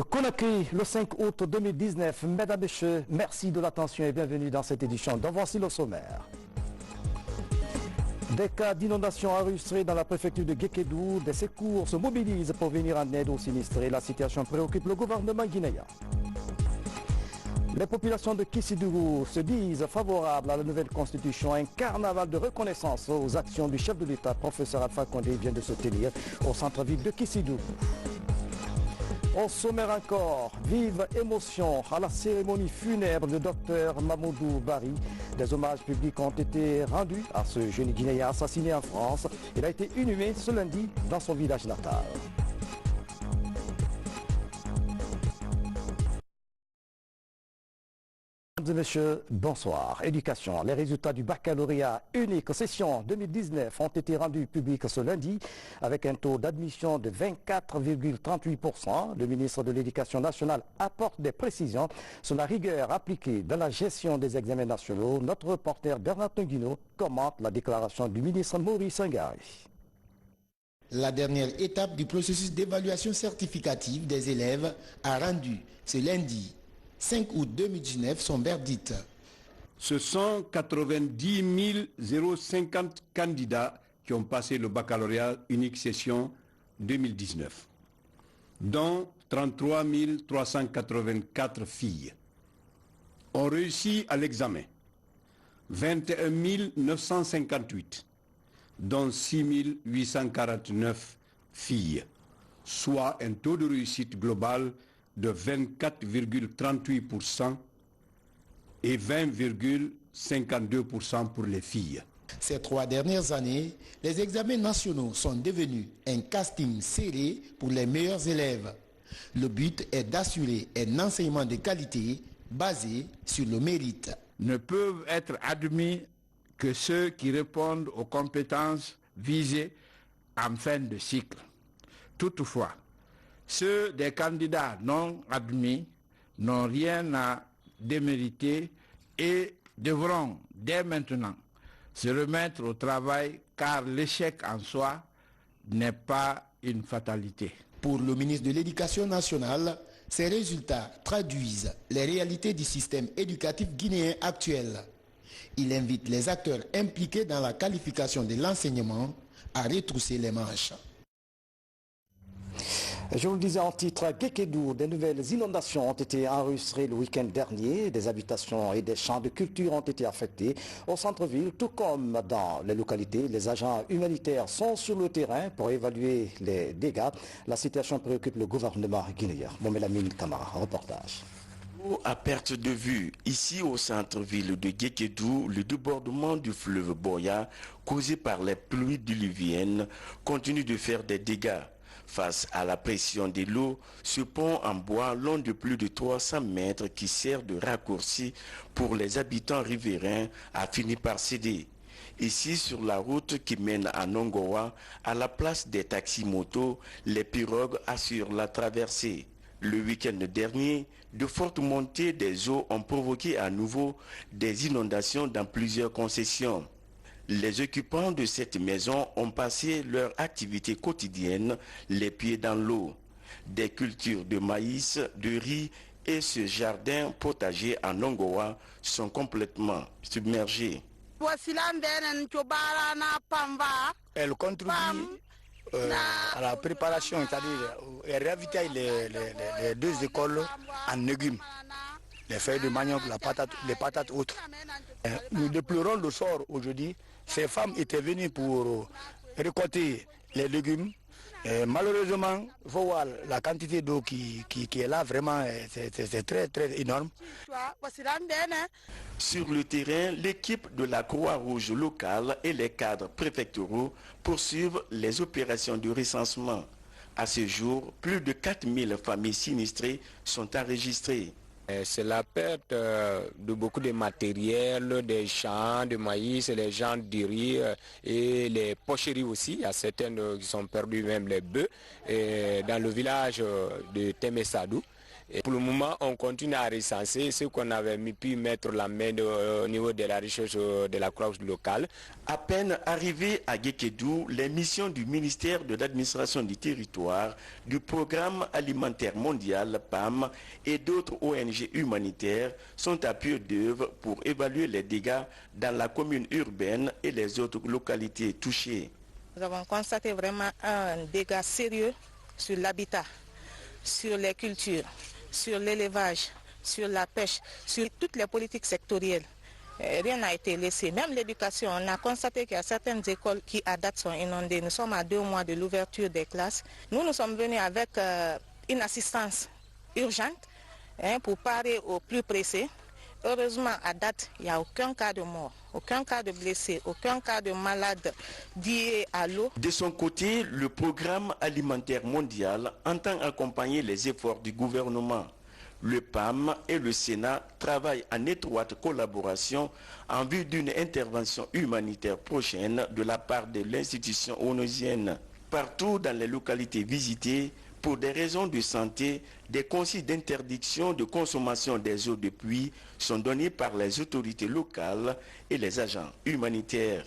Conakry, le 5 août 2019. Mesdames et messieurs, merci de l'attention et bienvenue dans cette édition. Donc voici le sommaire. Des cas d'inondation enregistrés dans la préfecture de Guékédou. Des secours se mobilisent pour venir en aide aux sinistrés. La situation préoccupe le gouvernement guinéen. Les populations de Kissidougou se disent favorables à la nouvelle constitution. Un carnaval de reconnaissance aux actions du chef de l'État, professeur Alpha Condé, vient de se tenir au centre-ville de Kissidougou. Au sommaire encore, vive émotion à la cérémonie funèbre du docteur Mamoudou Bari. Des hommages publics ont été rendus à ce jeune Guinéen assassiné en France. Il a été inhumé ce lundi dans son village natal. Mesdames et messieurs, bonsoir. Éducation. Les résultats du baccalauréat unique session 2019 ont été rendus publics ce lundi avec un taux d'admission de 24,38%. Le ministre de l'Éducation nationale apporte des précisions sur la rigueur appliquée dans la gestion des examens nationaux. Notre reporter Bernard Tonguino commente la déclaration du ministre Maurice Sangari. La dernière étape du processus d'évaluation certificative des élèves a rendu ce lundi 5 août 2019 son verdict. Ce sont 90 050 candidats qui ont passé le baccalauréat unique session 2019, dont 33 384 filles ont réussi à l'examen, 21 958, dont 6 849 filles, soit un taux de réussite global de 24,38% et 20,52% pour les filles. Ces 3 dernières années, les examens nationaux sont devenus un casting serré pour les meilleurs élèves. Le but est d'assurer un enseignement de qualité basé sur le mérite. Ne peuvent être admis que ceux qui répondent aux compétences visées en fin de cycle. Toutefois, ceux des candidats non admis n'ont rien à démériter et devront dès maintenant se remettre au travail car l'échec en soi n'est pas une fatalité. Pour le ministre de l'Éducation nationale, ces résultats traduisent les réalités du système éducatif guinéen actuel. Il invite les acteurs impliqués dans la qualification de l'enseignement à retrousser les manches. Je vous le disais en titre, à Guékédou, des nouvelles inondations ont été enregistrées le week-end dernier. Des habitations et des champs de culture ont été affectés au centre-ville, tout comme dans les localités. Les agents humanitaires sont sur le terrain pour évaluer les dégâts. La situation préoccupe le gouvernement guinéen. Momelamine Kamara, reportage. À perte de vue, ici au centre-ville de Guékédou, le débordement du fleuve Boya, causé par les pluies diluviennes, continue de faire des dégâts. Face à la pression de l'eau, ce pont en bois long de plus de 300 mètres qui sert de raccourci pour les habitants riverains a fini par céder. Ici, sur la route qui mène à Nongoa, à la place des taxis-motos, les pirogues assurent la traversée. Le week-end dernier, de fortes montées des eaux ont provoqué à nouveau des inondations dans plusieurs concessions. Les occupants de cette maison ont passé leur activité quotidienne les pieds dans l'eau. Des cultures de maïs, de riz et ce jardin potager en Nongoa sont complètement submergés. Elle contribue à la préparation, c'est-à-dire elle ravitaille les 2 écoles en légumes. Les feuilles de manioc, les patates autres. Nous déplorons le sort aujourd'hui. Ces femmes étaient venues pour récolter les légumes. Et malheureusement, il faut voir la quantité d'eau qui est là, vraiment, c'est très très énorme. Sur le terrain, l'équipe de la Croix-Rouge locale et les cadres préfectoraux poursuivent les opérations de recensement. À ce jour, plus de 4000 familles sinistrées sont enregistrées. C'est la perte de beaucoup de matériel, des champs de maïs, les champs de riz et les pocheries aussi. Il y a certaines qui sont perdues, même les bœufs, dans le village de Temessadou. Et pour le moment, on continue à recenser ce qu'on avait pu mettre la main au niveau de la recherche de la Croix-Rouge locale. À peine arrivés à Guékédou, les missions du ministère de l'administration du territoire, du programme alimentaire mondial PAM et d'autres ONG humanitaires sont à pied d'œuvre pour évaluer les dégâts dans la commune urbaine et les autres localités touchées. Nous avons constaté vraiment un dégât sérieux sur l'habitat, sur les cultures, sur l'élevage, sur la pêche, sur toutes les politiques sectorielles. Rien n'a été laissé. Même l'éducation, on a constaté qu'il y a certaines écoles qui à date sont inondées. Nous sommes à 2 mois de l'ouverture des classes. Nous sommes venus avec une assistance urgente pour parer au plus pressé. Heureusement, à date, il n'y a aucun cas de mort, aucun cas de blessé, aucun cas de malade lié à l'eau. De son côté, le programme alimentaire mondial entend accompagner les efforts du gouvernement. Le PAM et le Sénat travaillent en étroite collaboration en vue d'une intervention humanitaire prochaine de la part de l'institution onusienne. Partout dans les localités visitées, pour des raisons de santé, des consignes d'interdiction de consommation des eaux de pluie sont données par les autorités locales et les agents humanitaires.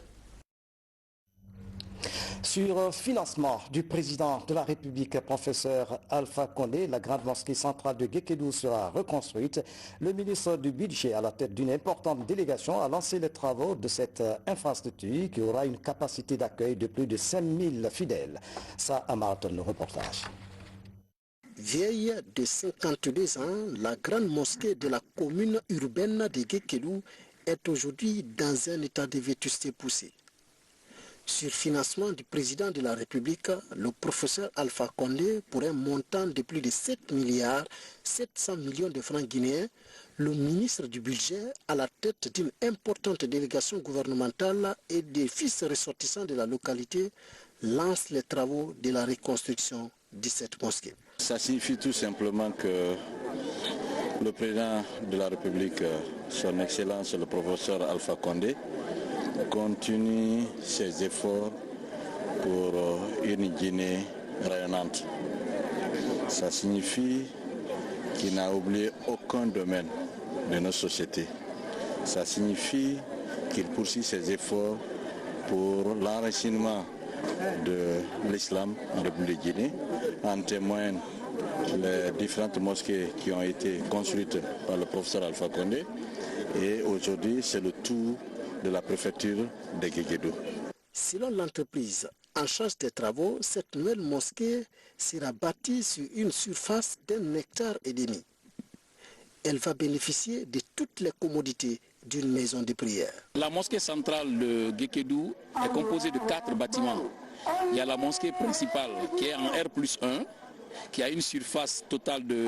Sur financement du président de la République, professeur Alpha Condé, la grande mosquée centrale de Guékédou sera reconstruite. Le ministre du Budget, à la tête d'une importante délégation, a lancé les travaux de cette infrastructure qui aura une capacité d'accueil de plus de 5000 fidèles. Ça, à Marathon, le reportage. Vieille de 52 ans, la grande mosquée de la commune urbaine de Guékédou est aujourd'hui dans un état de vétusté poussé. Sur financement du président de la République, le professeur Alpha Condé, pour un montant de plus de 7 milliards 700 millions de francs guinéens, le ministre du Budget, à la tête d'une importante délégation gouvernementale et des fils ressortissants de la localité, lance les travaux de la reconstruction de cette mosquée. Ça signifie tout simplement que le président de la République, son Excellence le professeur Alpha Condé, continue ses efforts pour une Guinée rayonnante. Ça signifie qu'il n'a oublié aucun domaine de nos sociétés. Ça signifie qu'il poursuit ses efforts pour l'enracinement de l'islam en République de Guinée. En témoignent les différentes mosquées qui ont été construites par le professeur Alpha Condé. Et aujourd'hui, c'est le tour de la préfecture de Guékédou. Selon l'entreprise en charge des travaux, cette nouvelle mosquée sera bâtie sur une surface d'1,5 hectare. Elle va bénéficier de toutes les commodités d'une maison de prière. La mosquée centrale de Guékédou est composée de 4 bâtiments. Il y a la mosquée principale qui est en R+1, qui a une surface totale de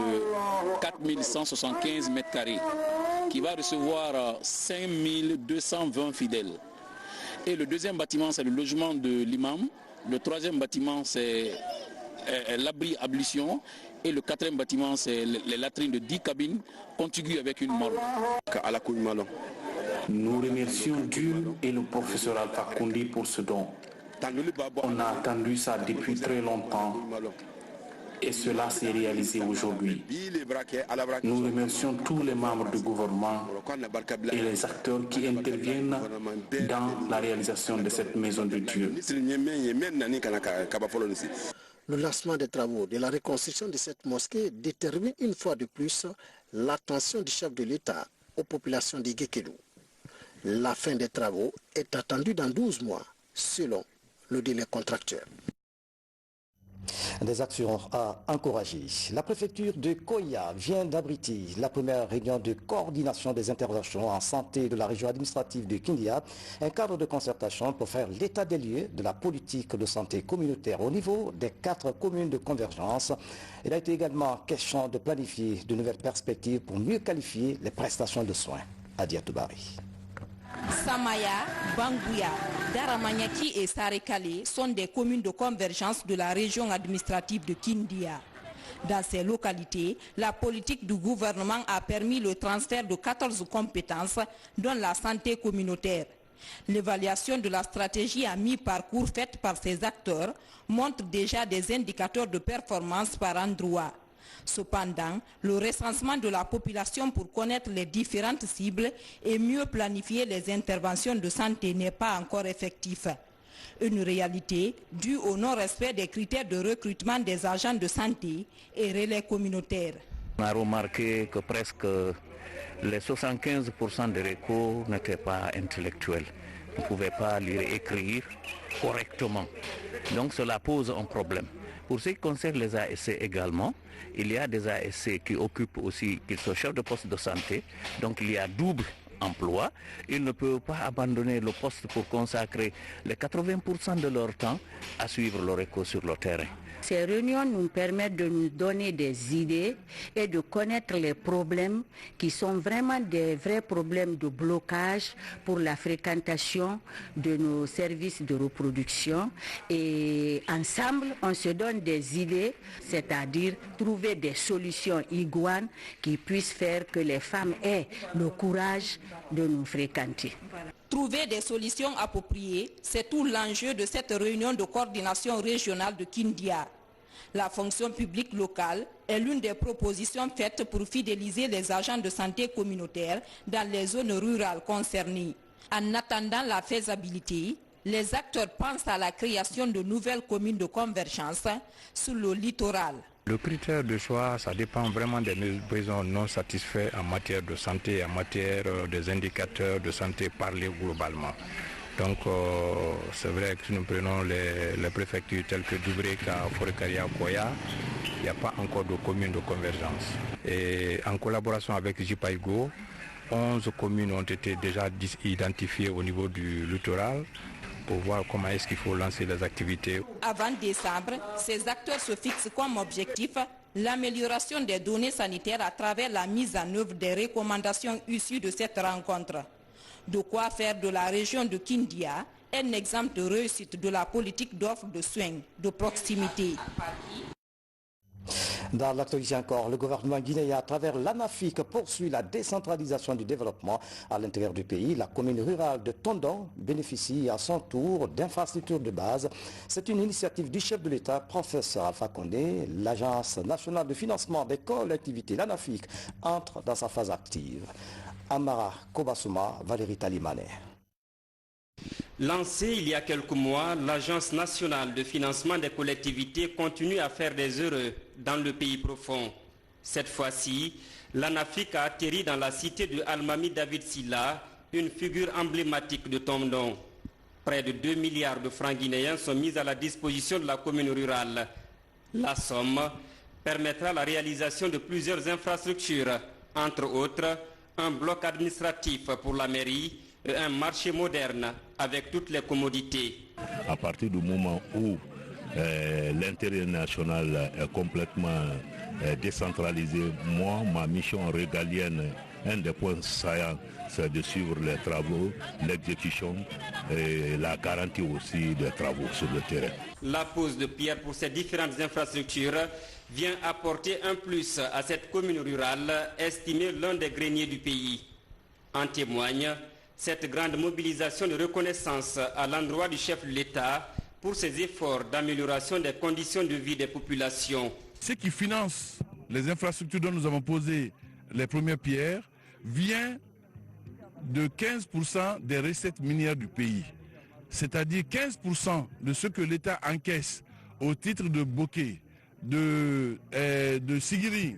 4175 mètres carrés, qui va recevoir 5220 fidèles. Et le deuxième bâtiment, c'est le logement de l'imam. Le troisième bâtiment, c'est l'abri ablution. Et le quatrième bâtiment, c'est les latrines de 10 cabines contiguës avec une morgue. Nous remercions Dieu et le professeur Alpha Condé pour ce don. On a attendu ça depuis très longtemps. Et cela s'est réalisé aujourd'hui. Nous remercions tous les membres du gouvernement et les acteurs qui interviennent dans la réalisation de cette maison de Dieu. Le lancement des travaux de la reconstruction de cette mosquée détermine une fois de plus l'attention du chef de l'État aux populations de Guékédou. La fin des travaux est attendue dans 12 mois, selon le délai contractuel. Des actions à encourager. La préfecture de Koya vient d'abriter la première réunion de coordination des interventions en santé de la région administrative de Kindia, un cadre de concertation pour faire l'état des lieux de la politique de santé communautaire au niveau des 4 communes de convergence. Il a été également question de planifier de nouvelles perspectives pour mieux qualifier les prestations de soins. Adia Toubari. Samaya, Bangouya, Daramanyaki et Sarekale sont des communes de convergence de la région administrative de Kindia. Dans ces localités, la politique du gouvernement a permis le transfert de 14 compétences, dont la santé communautaire. L'évaluation de la stratégie à mi-parcours faite par ces acteurs montre déjà des indicateurs de performance par endroit. Cependant, le recensement de la population pour connaître les différentes cibles et mieux planifier les interventions de santé n'est pas encore effectif. Une réalité due au non-respect des critères de recrutement des agents de santé et relais communautaires. On a remarqué que presque les 75% des recours n'étaient pas intellectuels. On ne pouvait pas lire et écrire correctement. Donc cela pose un problème. Pour ce qui concerne les ASC également, il y a des ASC qui occupent aussi, qui sont chefs de poste de santé, donc il y a double emploi. Ils ne peuvent pas abandonner le poste pour consacrer les 80% de leur temps à suivre leur écho sur le terrain. Ces réunions nous permettent de nous donner des idées et de connaître les problèmes qui sont vraiment des vrais problèmes de blocage pour la fréquentation de nos services de reproduction. Et ensemble, on se donne des idées, c'est-à-dire trouver des solutions idoines qui puissent faire que les femmes aient le courage de nous fréquenter. Trouver des solutions appropriées, c'est tout l'enjeu de cette réunion de coordination régionale de Kindia. La fonction publique locale est l'une des propositions faites pour fidéliser les agents de santé communautaires dans les zones rurales concernées. En attendant la faisabilité, les acteurs pensent à la création de nouvelles communes de convergence sur le littoral. Le critère de choix, ça dépend vraiment des besoins non satisfaits en matière de santé, en matière des indicateurs de santé parlés globalement. Donc c'est vrai que si nous prenons les préfectures telles que Dubreka, Forekaria, Koya, il n'y a pas encore de communes de convergence. Et en collaboration avec JPAIGO, 11 communes ont été déjà identifiées au niveau du littoral pour voir comment est-ce qu'il faut lancer les activités. Avant décembre, ces acteurs se fixent comme objectif l'amélioration des données sanitaires à travers la mise en œuvre des recommandations issues de cette rencontre. De quoi faire de la région de Kindia un exemple de réussite de la politique d'offre de soins de proximité. Dans l'actualité encore, le gouvernement guinéen, à travers l'ANAFIC, poursuit la décentralisation du développement à l'intérieur du pays. La commune rurale de Tondon bénéficie à son tour d'infrastructures de base. C'est une initiative du chef de l'État, professeur Alpha Condé. L'Agence nationale de financement des collectivités, l'ANAFIC, entre dans sa phase active. Amara Kobasuma, Valérie Talimane. Lancée il y a quelques mois, l'Agence nationale de financement des collectivités continue à faire des heureux dans le pays profond. Cette fois-ci, l'ANAFIC a atterri dans la cité de Almami David Silla, une figure emblématique de Tondon. Près de 2 milliards de francs guinéens sont mis à la disposition de la commune rurale. La somme permettra la réalisation de plusieurs infrastructures, entre autres un bloc administratif pour la mairie et un marché moderne avec toutes les commodités. À partir du moment où l'intérêt national est complètement décentralisé, moi, ma mission régalienne, un des points saillants, c'est de suivre les travaux, l'exécution et la garantie aussi des travaux sur le terrain. La pose de pierre pour ces différentes infrastructures vient apporter un plus à cette commune rurale estimée l'un des greniers du pays. En témoigne cette grande mobilisation de reconnaissance à l'endroit du chef de l'État pour ses efforts d'amélioration des conditions de vie des populations. Ce qui finance les infrastructures dont nous avons posé les premières pierres vient de 15% des recettes minières du pays. C'est-à-dire 15% de ce que l'État encaisse au titre de bokeh, de Sigiri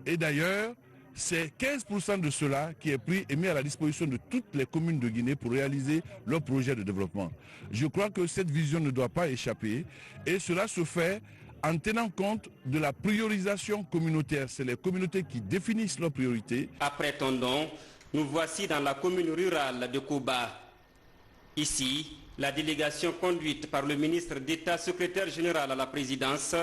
et d'ailleurs, c'est 15% de cela qui est pris et mis à la disposition de toutes les communes de Guinée pour réaliser leurs projets de développement. Je crois que cette vision ne doit pas échapper et cela se fait en tenant compte de la priorisation communautaire. C'est les communautés qui définissent leurs priorités. Après Tondon, nous voici dans la commune rurale de Koba. Ici, la délégation conduite par le ministre d'État secrétaire général à la présidence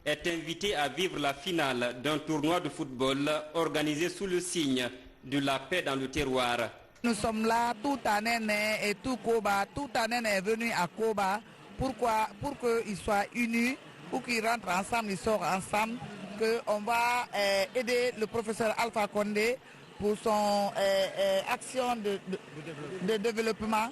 est invité à vivre la finale d'un tournoi de football organisé sous le signe de la paix dans le terroir. Nous sommes là, tout Anéné et tout Koba, tout Anéné est venu à Koba. Pourquoi? Pour qu'ils soient unis, pour qu'ils rentrent ensemble, ils sortent ensemble, qu'on va aider le professeur Alpha Condé pour son action de développement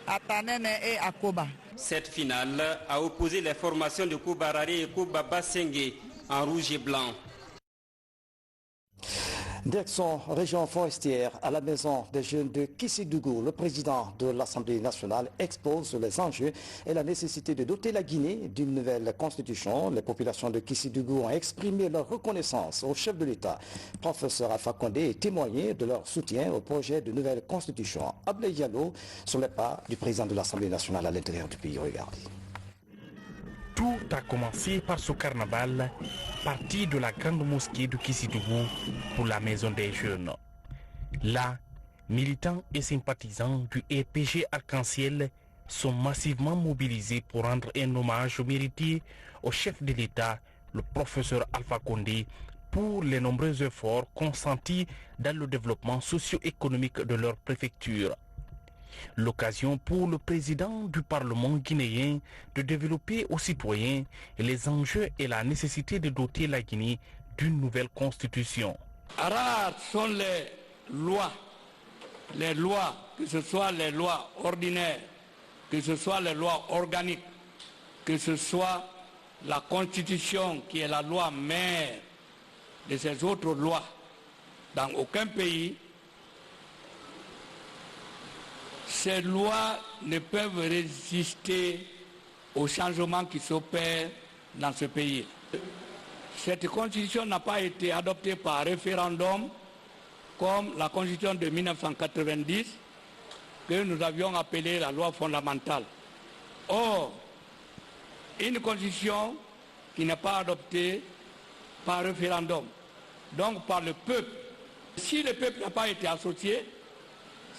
à Tanéné et à Koba. Cette finale a opposé les formations de Koba Rari et Koba Basengue en rouge et blanc. Direction région forestière à la maison des jeunes de Kissidougou, le président de l'Assemblée nationale expose les enjeux et la nécessité de doter la Guinée d'une nouvelle constitution. Les populations de Kissidougou ont exprimé leur reconnaissance au chef de l'État, professeur Alpha Condé, et témoigné de leur soutien au projet de nouvelle constitution. Ablaye Diallo sur les pas du président de l'Assemblée nationale à l'intérieur du pays. Regardez. Tout a commencé par ce carnaval, parti de la grande mosquée de Kissidougou pour la maison des jeunes. Là, militants et sympathisants du RPG Arc-en-Ciel sont massivement mobilisés pour rendre un hommage mérité au chef de l'État, le professeur Alpha Condé, pour les nombreux efforts consentis dans le développement socio-économique de leur préfecture. L'occasion pour le président du Parlement guinéen de développer aux citoyens les enjeux et la nécessité de doter la Guinée d'une nouvelle constitution. Rares sont les lois, que ce soit les lois ordinaires, que ce soit les lois organiques, que ce soit la constitution qui est la loi mère de ces autres lois. Dans aucun pays, ces lois ne peuvent résister aux changements qui s'opèrent dans ce pays. Cette constitution n'a pas été adoptée par référendum comme la constitution de 1990 que nous avions appelée la loi fondamentale. Or, une constitution qui n'est pas adoptée par référendum, donc par le peuple. Si le peuple n'a pas été associé,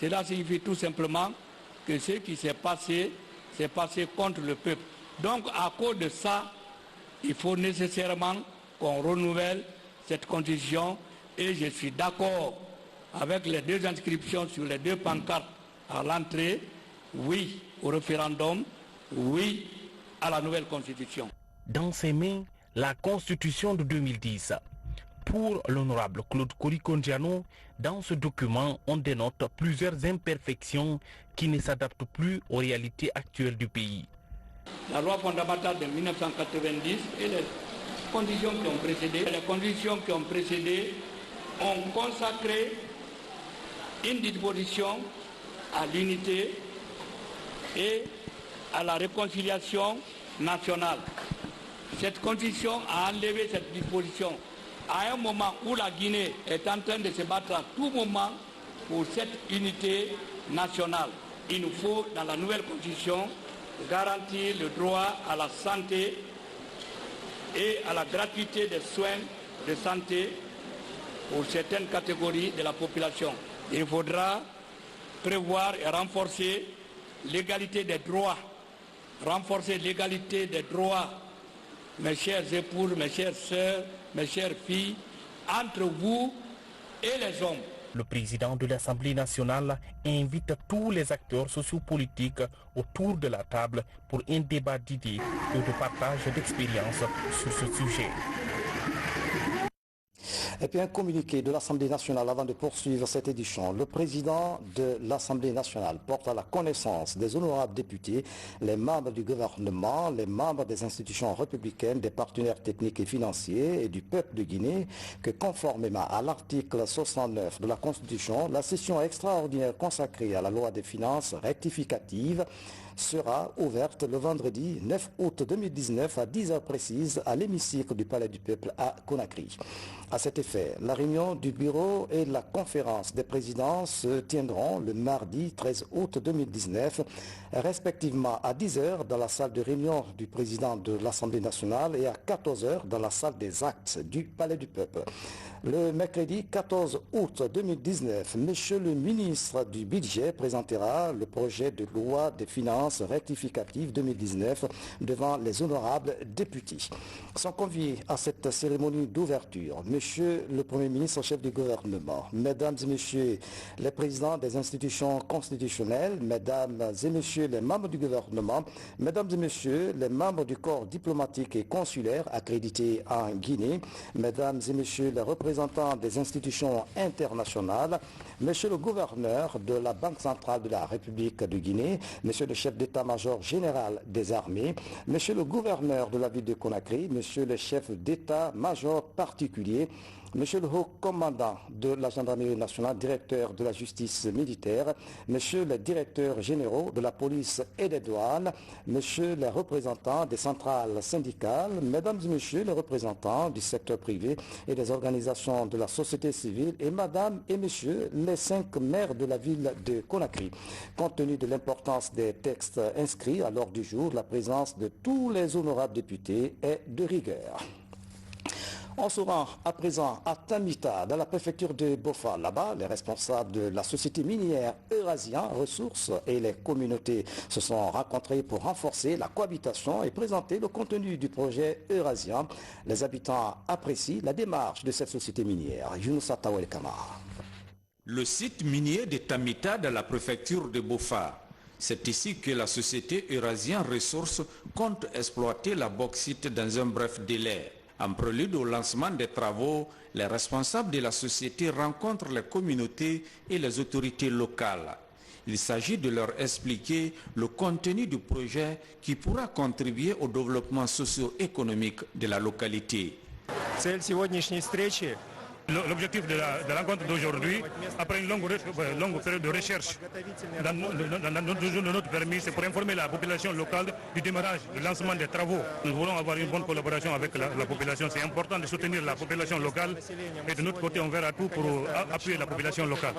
cela signifie tout simplement que ce qui s'est passé contre le peuple. Donc à cause de ça, il faut nécessairement qu'on renouvelle cette constitution et je suis d'accord avec les deux inscriptions sur les deux pancartes à l'entrée, oui au référendum, oui à la nouvelle constitution. Dans ses mains, la constitution de 2010. Pour l'honorable Claude Korikondiano, dans ce document, on dénote plusieurs imperfections qui ne s'adaptent plus aux réalités actuelles du pays. La loi fondamentale de 1990 et les conditions qui ont précédé, ont consacré une disposition à l'unité et à la réconciliation nationale. Cette constitution a enlevé cette disposition à un moment où la Guinée est en train de se battre à tout moment pour cette unité nationale. Il nous faut, dans la nouvelle constitution, garantir le droit à la santé et à la gratuité des soins de santé pour certaines catégories de la population. Il faudra prévoir et renforcer l'égalité des droits. Renforcer l'égalité des droits, mes chères épouses, mes chères sœurs, mes chères filles, entre vous et les hommes. Le président de l'Assemblée nationale invite tous les acteurs sociopolitiques autour de la table pour un débat d'idées et de partage d'expériences sur ce sujet. Et puis un communiqué de l'Assemblée nationale avant de poursuivre cette édition. Le président de l'Assemblée nationale porte à la connaissance des honorables députés, les membres du gouvernement, les membres des institutions républicaines, des partenaires techniques et financiers et du peuple de Guinée que conformément à l'article 69 de la Constitution, la session extraordinaire consacrée à la loi des finances rectificative sera ouverte le vendredi 9 août 2019 à 10h précises à l'hémicycle du Palais du Peuple à Conakry. À cet effet, la réunion du bureau et la conférence des présidents se tiendront le mardi 13 août 2019, respectivement à 10h dans la salle de réunion du président de l'Assemblée nationale et à 14h dans la salle des actes du Palais du Peuple. Le mercredi 14 août 2019, Monsieur le ministre du Budget présentera le projet de loi des finances rectificative 2019 devant les honorables députés. Sont conviés à cette cérémonie d'ouverture Monsieur le Premier ministre, chef du gouvernement, Mesdames et Messieurs les présidents des institutions constitutionnelles, Mesdames et Messieurs les membres du gouvernement, Mesdames et Messieurs les membres du corps diplomatique et consulaire accrédités en Guinée, Mesdames et Messieurs les représentants des institutions internationales, Monsieur le gouverneur de la Banque centrale de la République de Guinée, Monsieur le chef d'état-major général des armées, monsieur le gouverneur de la ville de Conakry, monsieur le chef d'état-major particulier, monsieur le haut commandant de la gendarmerie nationale, directeur de la justice militaire, monsieur le directeur généraux de la police et des douanes, monsieur les représentants des centrales syndicales, mesdames et messieurs les représentants du secteur privé et des organisations de la société civile et mesdames et messieurs les 5 maires de la ville de Conakry. Compte tenu de l'importance des textes inscrits à l'ordre du jour, la présence de tous les honorables députés est de rigueur. On se rend à présent à Tamita, dans la préfecture de Bofa. Là-bas, les responsables de la société minière Eurasian Ressources et les communautés se sont rencontrés pour renforcer la cohabitation et présenter le contenu du projet Eurasian. Les habitants apprécient la démarche de cette société minière. Younousa Tawel Kamara. Le site minier de Tamita dans la préfecture de Bofa. C'est ici que la société Eurasian Ressources compte exploiter la bauxite dans un bref délai. En prélude au lancement des travaux, les responsables de la société rencontrent les communautés et les autorités locales. Il s'agit de leur expliquer le contenu du projet qui pourra contribuer au développement socio-économique de la localité. L'objectif de la rencontre d'aujourd'hui, après une longue période de recherche dans notre permis, c'est pour informer la population locale du démarrage, du lancement des travaux. Nous voulons avoir une bonne collaboration avec la population. C'est important de soutenir la population locale et de notre côté, on verra tout pour appuyer la population locale.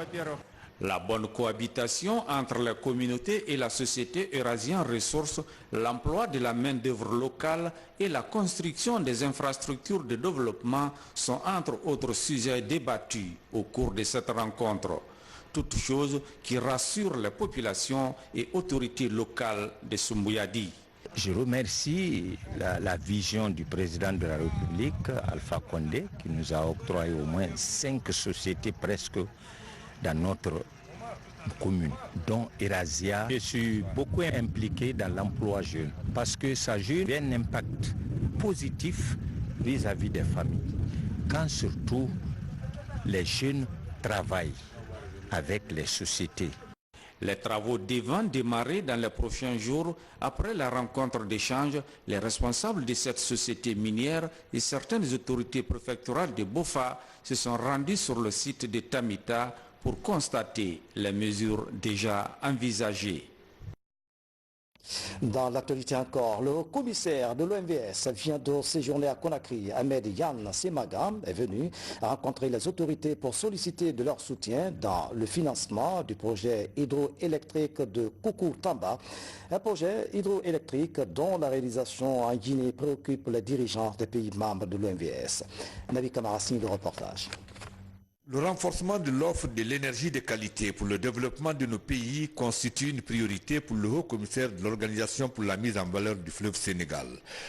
La bonne cohabitation entre les communautés et la société Eurasian Ressources, l'emploi de la main-d'œuvre locale et la construction des infrastructures de développement sont entre autres sujets débattus au cours de cette rencontre. Toutes choses qui rassurent les populations et autorités locales de Soumbuyadi. Je remercie la vision du président de la République, Alpha Condé, qui nous a octroyé au moins 5 sociétés presque dans notre commune, dont Eurasia. Je suis beaucoup impliqué dans l'emploi jeune parce que ça a un impact positif vis-à-vis des familles. Quand surtout les jeunes travaillent avec les sociétés. Les travaux devront démarrer dans les prochains jours. Après la rencontre d'échange, les responsables de cette société minière et certaines autorités préfectorales de Bofa se sont rendus sur le site de Tamita pour constater les mesures déjà envisagées. Dans l'actualité encore, le commissaire de l'OMVS vient de séjourner à Conakry. Ahmed Yann Semagam est venu rencontrer les autorités pour solliciter de leur soutien dans le financement du projet hydroélectrique de Koukoutamba, un projet hydroélectrique dont la réalisation en Guinée préoccupe les dirigeants des pays membres de l'OMVS. Navi Kamara signe le reportage. Le renforcement de l'offre de l'énergie de qualité pour le développement de nos pays constitue une priorité pour le haut-commissaire de l'Organisation pour la mise en valeur du fleuve Sénégal.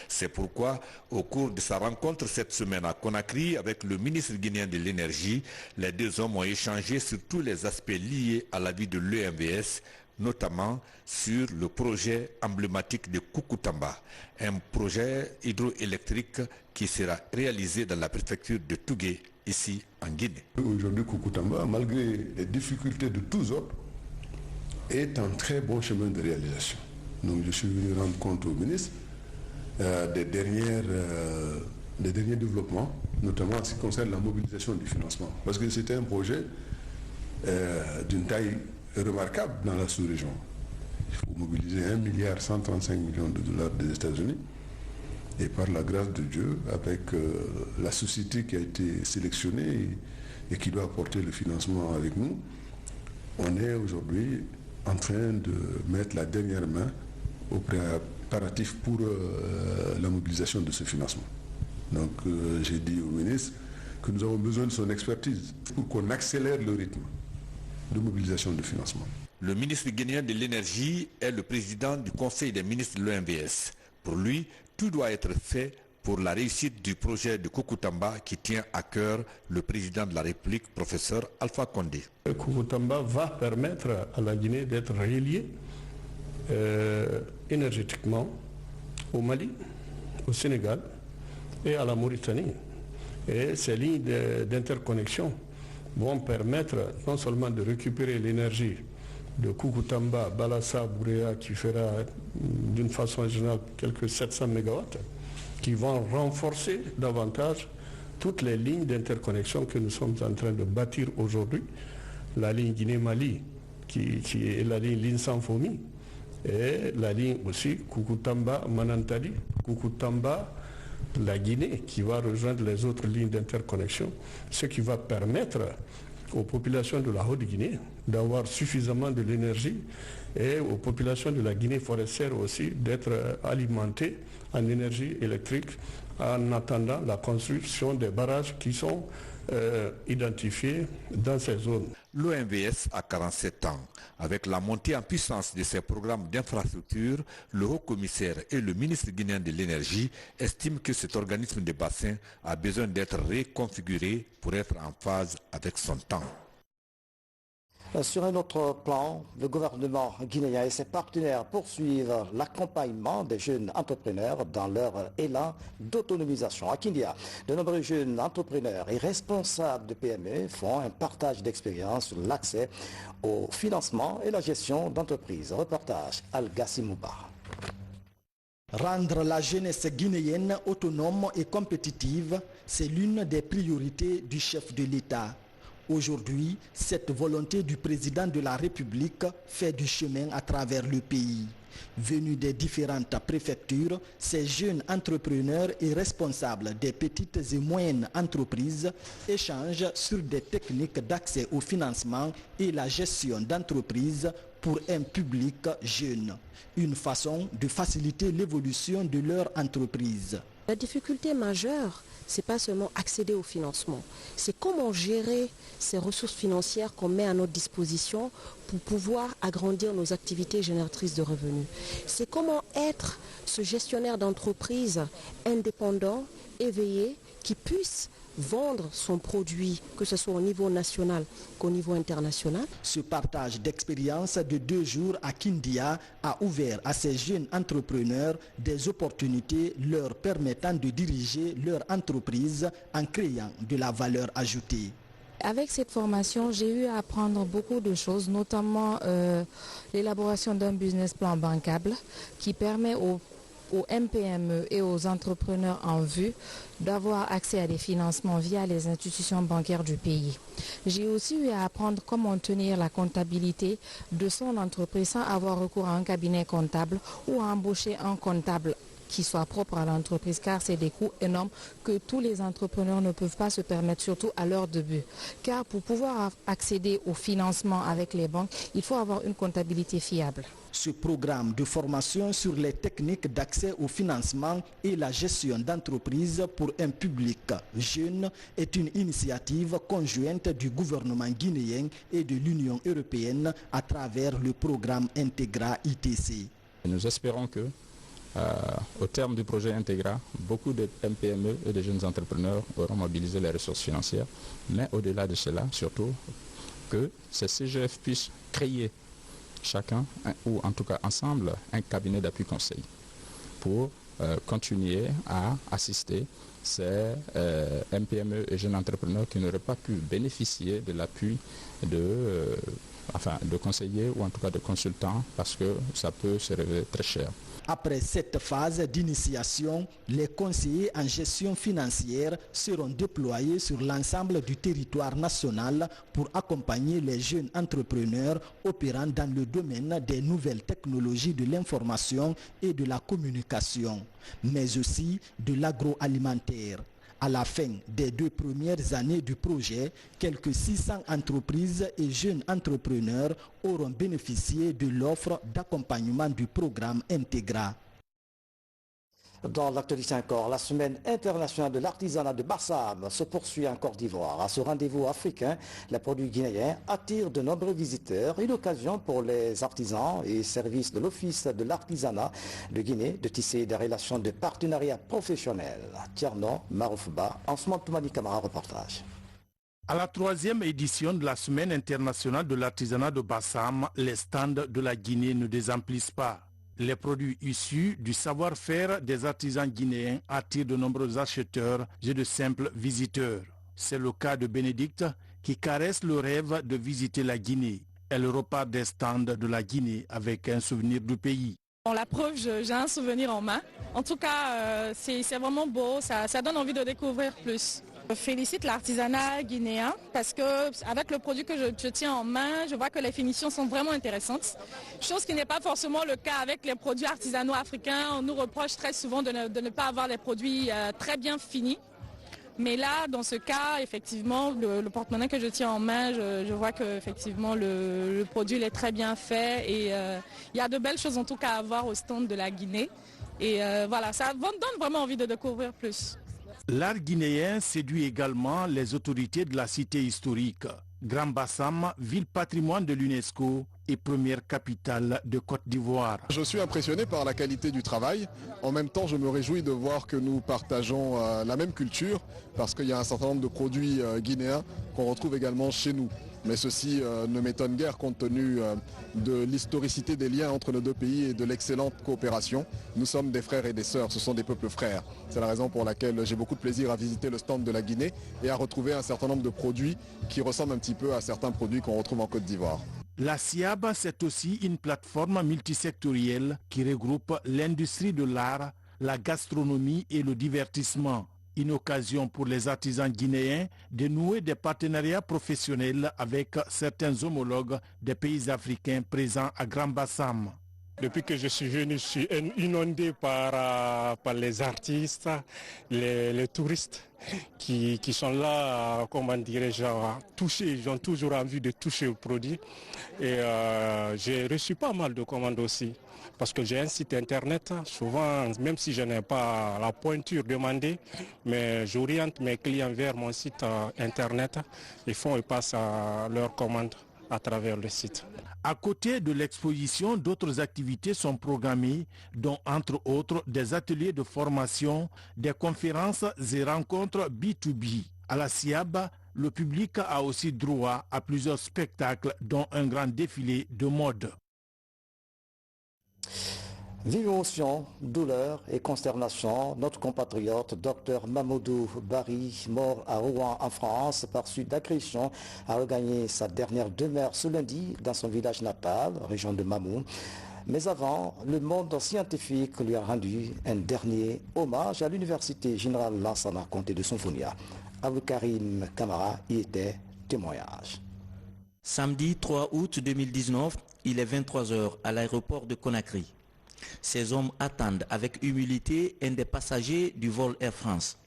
C'est pourquoi, au cours de sa rencontre cette semaine à Conakry avec le ministre guinéen de l'énergie, les deux hommes ont échangé sur tous les aspects liés à la vie de l'EMVS, notamment sur le projet emblématique de Koukoutamba, un projet hydroélectrique qui sera réalisé dans la préfecture de Tougué, ici en Guinée. Aujourd'hui, Koukoutamba, malgré les difficultés de tous ordres, est un très bon chemin de réalisation. Donc je suis venu rendre compte au ministre des derniers développements, notamment en ce qui concerne la mobilisation du financement. Parce que c'était un projet d'une taille remarquable dans la sous-région. Il faut mobiliser 1,135 milliard de dollars des États-Unis. Et par la grâce de Dieu, avec la société qui a été sélectionnée et qui doit apporter le financement avec nous, on est aujourd'hui en train de mettre la dernière main au préparatif pour la mobilisation de ce financement. Donc j'ai dit au ministre que nous avons besoin de son expertise pour qu'on accélère le rythme de mobilisation de financement. Le ministre guinéen de l'énergie est le président du conseil des ministres de l'OMVS. Pour lui, tout doit être fait pour la réussite du projet de Koukoutamba qui tient à cœur le président de la République, professeur Alpha Condé. Koukoutamba va permettre à la Guinée d'être reliée énergétiquement au Mali, au Sénégal et à la Mauritanie. Et ces lignes d'interconnexion vont permettre non seulement de récupérer l'énergie de Koukountamba, Balassa, Bouréa, qui fera d'une façon générale quelques 700 MW, qui vont renforcer davantage toutes les lignes d'interconnexion que nous sommes en train de bâtir aujourd'hui. La ligne Guinée-Mali, qui est la ligne Linsan-Fomi, et la ligne aussi Koukountamba-Manantali, Koukountamba, la Guinée, qui va rejoindre les autres lignes d'interconnexion, ce qui va permettre aux populations de la Haute-Guinée d'avoir suffisamment de l'énergie et aux populations de la Guinée forestière aussi d'être alimentées en énergie électrique en attendant la construction des barrages qui sont identifiés dans ces zones. L'OMVS a 47 ans. Avec la montée en puissance de ses programmes d'infrastructure, le haut-commissaire et le ministre guinéen de l'énergie estiment que cet organisme de bassin a besoin d'être reconfiguré pour être en phase avec son temps. Sur un autre plan, le gouvernement guinéen et ses partenaires poursuivent l'accompagnement des jeunes entrepreneurs dans leur élan d'autonomisation. À Kindia, de nombreux jeunes entrepreneurs et responsables de PME font un partage d'expérience sur l'accès au financement et la gestion d'entreprises. Reportage Al-Gassi Mouba. Rendre la jeunesse guinéenne autonome et compétitive, c'est l'une des priorités du chef de l'État. Aujourd'hui, cette volonté du président de la République fait du chemin à travers le pays. Venus des différentes préfectures, ces jeunes entrepreneurs et responsables des petites et moyennes entreprises échangent sur des techniques d'accès au financement et la gestion d'entreprises pour un public jeune. Une façon de faciliter l'évolution de leur entreprise. La difficulté majeure, c'est pas seulement accéder au financement, c'est comment gérer ces ressources financières qu'on met à notre disposition pour pouvoir agrandir nos activités génératrices de revenus. C'est comment être ce gestionnaire d'entreprise indépendant, éveillé, qui puisse vendre son produit, que ce soit au niveau national qu'au niveau international. Ce partage d'expérience de 2 jours à Kindia a ouvert à ces jeunes entrepreneurs des opportunités leur permettant de diriger leur entreprise en créant de la valeur ajoutée. Avec cette formation, j'ai eu à apprendre beaucoup de choses, notamment l'élaboration d'un business plan bancable qui permet aux MPME et aux entrepreneurs en vue d'avoir accès à des financements via les institutions bancaires du pays. J'ai aussi eu à apprendre comment tenir la comptabilité de son entreprise sans avoir recours à un cabinet comptable ou à embaucher un comptable qui soit propre à l'entreprise, car c'est des coûts énormes que tous les entrepreneurs ne peuvent pas se permettre, surtout à leur début. Car pour pouvoir accéder au financement avec les banques, il faut avoir une comptabilité fiable. Ce programme de formation sur les techniques d'accès au financement et la gestion d'entreprises pour un public jeune est une initiative conjointe du gouvernement guinéen et de l'Union européenne à travers le programme Integra ITC. Nous espérons que au terme du projet Integra, beaucoup de MPME et de jeunes entrepreneurs auront mobilisé les ressources financières, mais au-delà de cela, surtout, que ces CGF puissent créer chacun, ou en tout cas ensemble, un cabinet d'appui conseil pour continuer à assister ces MPME et jeunes entrepreneurs qui n'auraient pas pu bénéficier de l'appui de conseillers ou en tout cas de consultants parce que ça peut se révéler très cher. Après cette phase d'initiation, les conseillers en gestion financière seront déployés sur l'ensemble du territoire national pour accompagner les jeunes entrepreneurs opérant dans le domaine des nouvelles technologies de l'information et de la communication, mais aussi de l'agroalimentaire. À la fin des 2 premières années du projet, quelques 600 entreprises et jeunes entrepreneurs auront bénéficié de l'offre d'accompagnement du programme Integra. Dans l'actualité encore, la semaine internationale de l'artisanat de Bassam se poursuit en Côte d'Ivoire. À ce rendez-vous africain, les produits guinéens attirent de nombreux visiteurs. Une occasion pour les artisans et services de l'Office de l'artisanat de Guinée de tisser des relations de partenariat professionnel. Tierno Maroufba, Ansman Toumani Kamara, reportage. À la 3e édition de la semaine internationale de l'artisanat de Bassam, les stands de la Guinée ne désemplissent pas. Les produits issus du savoir-faire des artisans guinéens attirent de nombreux acheteurs et de simples visiteurs. C'est le cas de Bénédicte qui caresse le rêve de visiter la Guinée. Elle repart des stands de la Guinée avec un souvenir du pays. Bon, la preuve, j'ai un souvenir en main. En tout cas, c'est vraiment beau, ça donne envie de découvrir plus. Je félicite l'artisanat guinéen parce qu'avec le produit que je tiens en main, je vois que les finitions sont vraiment intéressantes. Chose qui n'est pas forcément le cas avec les produits artisanaux africains. On nous reproche très souvent de ne pas avoir des produits très bien finis. Mais là, dans ce cas, effectivement, le porte-monnaie que je tiens en main, je vois que effectivement le produit il est très bien fait et il y a de belles choses en tout cas à voir au stand de la Guinée. Et voilà, ça donne vraiment envie de découvrir plus. L'art guinéen séduit également les autorités de la cité historique. Grand Bassam, ville patrimoine de l'UNESCO et première capitale de Côte d'Ivoire. Je suis impressionné par la qualité du travail. En même temps, je me réjouis de voir que nous partageons la même culture parce qu'il y a un certain nombre de produits guinéens qu'on retrouve également chez nous. Mais ceci ne m'étonne guère compte tenu de l'historicité des liens entre nos deux pays et de l'excellente coopération. Nous sommes des frères et des sœurs, ce sont des peuples frères. C'est la raison pour laquelle j'ai beaucoup de plaisir à visiter le stand de la Guinée et à retrouver un certain nombre de produits qui ressemblent un petit peu à certains produits qu'on retrouve en Côte d'Ivoire. La SIAB, c'est aussi une plateforme multisectorielle qui regroupe l'industrie de l'art, la gastronomie et le divertissement. Une occasion pour les artisans guinéens de nouer des partenariats professionnels avec certains homologues des pays africains présents à Grand Bassam. Depuis que je suis venu, je suis inondé par les artistes, les touristes qui sont là, comment dirais-je, touchés. Ils ont toujours envie de toucher au produit. Et j'ai reçu pas mal de commandes aussi. Parce que j'ai un site internet, souvent, même si je n'ai pas la pointure demandée, mais j'oriente mes clients vers mon site internet. Ils passent leurs commandes à travers le site. À côté de l'exposition, d'autres activités sont programmées, dont entre autres des ateliers de formation, des conférences et rencontres B2B. À la SIAB, le public a aussi droit à plusieurs spectacles, dont un grand défilé de mode. Vive émotion, douleur et consternation, notre compatriote Dr Mamoudou Bari, mort à Rouen en France par suite d'agression, a regagné sa dernière demeure ce lundi dans son village natal, région de Mamou. Mais avant, le monde scientifique lui a rendu un dernier hommage à l'université générale Lansana Conté de Sonfonia. Abou Karim Kamara y était témoignage. Samedi 3 août 2019, il est 23h à l'aéroport de Conakry. Ces hommes attendent avec humilité un des passagers du vol Air France.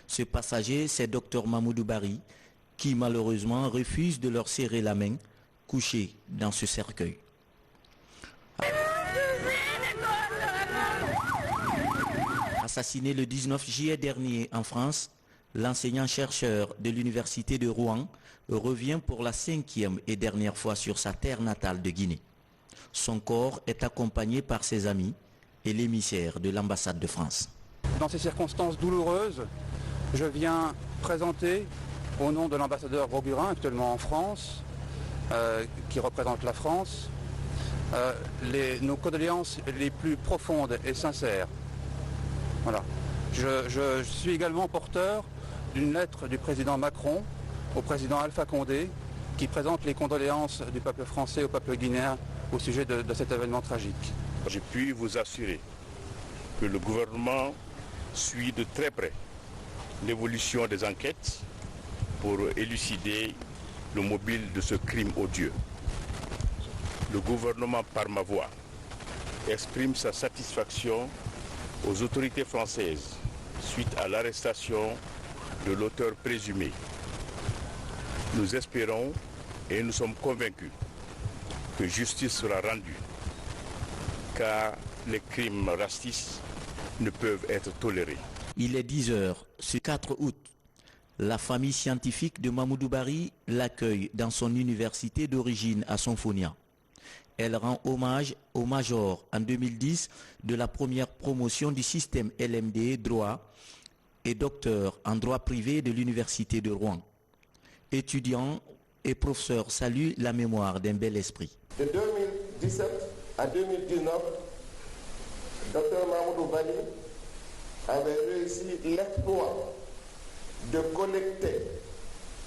Ce passager, c'est Dr Mamoudou Bari, qui malheureusement refuse de leur serrer la main, couché dans ce cercueil. Assassiné le 19 juillet dernier en France, l'enseignant-chercheur de l'université de Rouen revient pour la 5e et dernière fois sur sa terre natale de Guinée. Son corps est accompagné par ses amis et l'émissaire de l'ambassade de France. Dans ces circonstances douloureuses, je viens présenter, au nom de l'ambassadeur Grosgurin, actuellement en France, qui représente la France, nos condoléances les plus profondes et sincères. Voilà. Je suis également porteur d'une lettre du président Macron au président Alpha Condé, qui présente les condoléances du peuple français au peuple guinéen au sujet de cet événement tragique. Je puis vous assurer que le gouvernement suit de très près l'évolution des enquêtes pour élucider le mobile de ce crime odieux. Le gouvernement, par ma voix, exprime sa satisfaction aux autorités françaises suite à l'arrestation de l'auteur présumé. Nous espérons et nous sommes convaincus que justice sera rendue, car les crimes racistes ne peuvent être tolérés. Il est 10h, ce 4 août. La famille scientifique de Mamoudou Bari l'accueille dans son université d'origine à Sonfonia. Elle rend hommage au major en 2010 de la première promotion du système LMD droit et docteur en droit privé de l'université de Rouen. Étudiants et professeurs saluent la mémoire d'un bel esprit. De 2017 à 2019, Dr Mamoudou Bari avait réussi l'exploit de collecter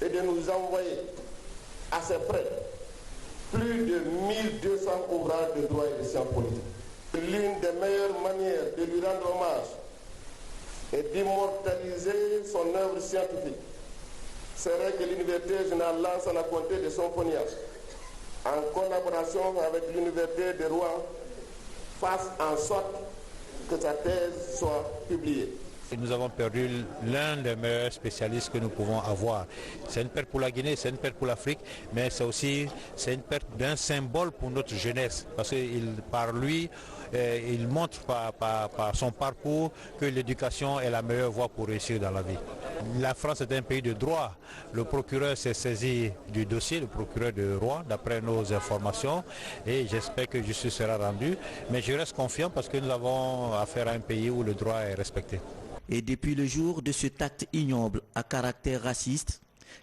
et de nous envoyer à ses frais plus de 1200 ouvrages de droit et de sciences politiques. L'une des meilleures manières de lui rendre hommage et d'immortaliser son œuvre scientifique serait que l'Université générale Lansana Conté de Sonfonia, en collaboration avec l'Université de Rouen, fasse en sorte que sa thèse soit publiée. Nous avons perdu l'un des meilleurs spécialistes que nous pouvons avoir. C'est une perte pour la Guinée, c'est une perte pour l'Afrique, mais c'est aussi une perte d'un symbole pour notre jeunesse. Parce que par lui, il montre par son parcours que l'éducation est la meilleure voie pour réussir dans la vie. La France est un pays de droit. Le procureur s'est saisi du dossier, le procureur de Rouen, d'après nos informations, et j'espère que justice sera rendue. Mais je reste confiant parce que nous avons affaire à un pays où le droit est respecté. Et depuis le jour de cet acte ignoble à caractère raciste,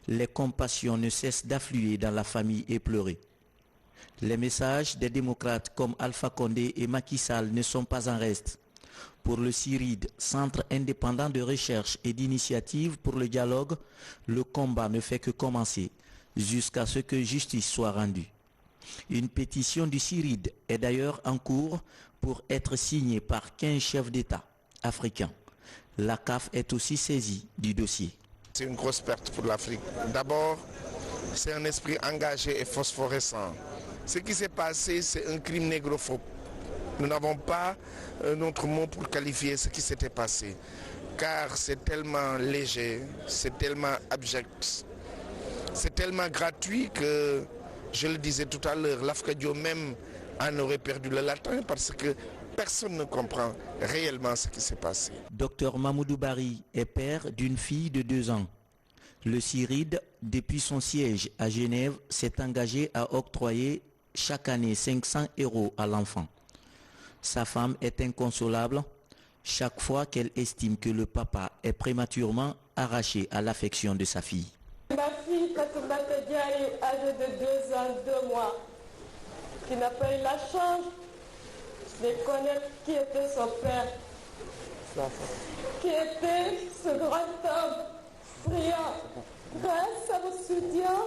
les compassions ne cessent d'affluer dans la famille éplorée. Les messages des démocrates comme Alpha Condé et Macky Sall ne sont pas en reste. Pour le CIRID, Centre indépendant de recherche et d'initiative pour le dialogue, le combat ne fait que commencer jusqu'à ce que justice soit rendue. Une pétition du CIRID est d'ailleurs en cours pour être signée par 15 chefs d'État africains. La CAF est aussi saisie du dossier. C'est une grosse perte pour l'Afrique. D'abord, c'est un esprit engagé et phosphorescent. Ce qui s'est passé, c'est un crime négrophobe. Nous n'avons pas un autre mot pour qualifier ce qui s'était passé. Car c'est tellement léger, c'est tellement abject, c'est tellement gratuit que, je le disais tout à l'heure, l'Afrique même en aurait perdu le latin parce que personne ne comprend réellement ce qui s'est passé. Dr Mamoudou Bari est père d'une fille de 2 ans. Le CIRID, depuis son siège à Genève, s'est engagé à octroyer chaque année 500 € à l'enfant. Sa femme est inconsolable chaque fois qu'elle estime que le papa est prématurément arraché à l'affection de sa fille. Ma fille, Fatoumata Diaye, âgée de 2 ans, 2 mois, qui n'a pas eu la chance de connaître qui était son père, qui était ce grand homme brillant. Grâce à vos soutiens,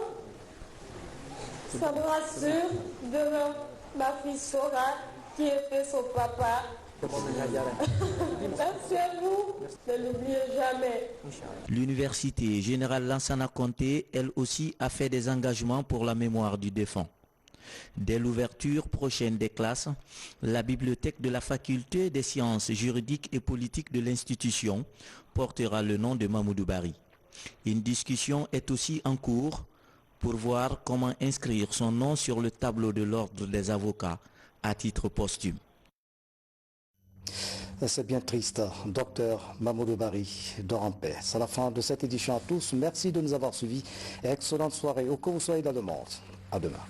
ça me rassure de ma fille Sora, qui était son papa. Merci à vous, ne l'oubliez jamais. L'Université générale Lansana Conté, elle aussi, a fait des engagements pour la mémoire du défunt. Dès l'ouverture prochaine des classes, la bibliothèque de la faculté des sciences juridiques et politiques de l'institution portera le nom de Mamoudou Bari. Une discussion est aussi en cours pour voir comment inscrire son nom sur le tableau de l'ordre des avocats à titre posthume. C'est bien triste, docteur Mamoudou Bari, dort en paix. C'est la fin de cette édition à tous. Merci de nous avoir suivis. Excellente soirée, où que vous soyez dans le monde. À demain.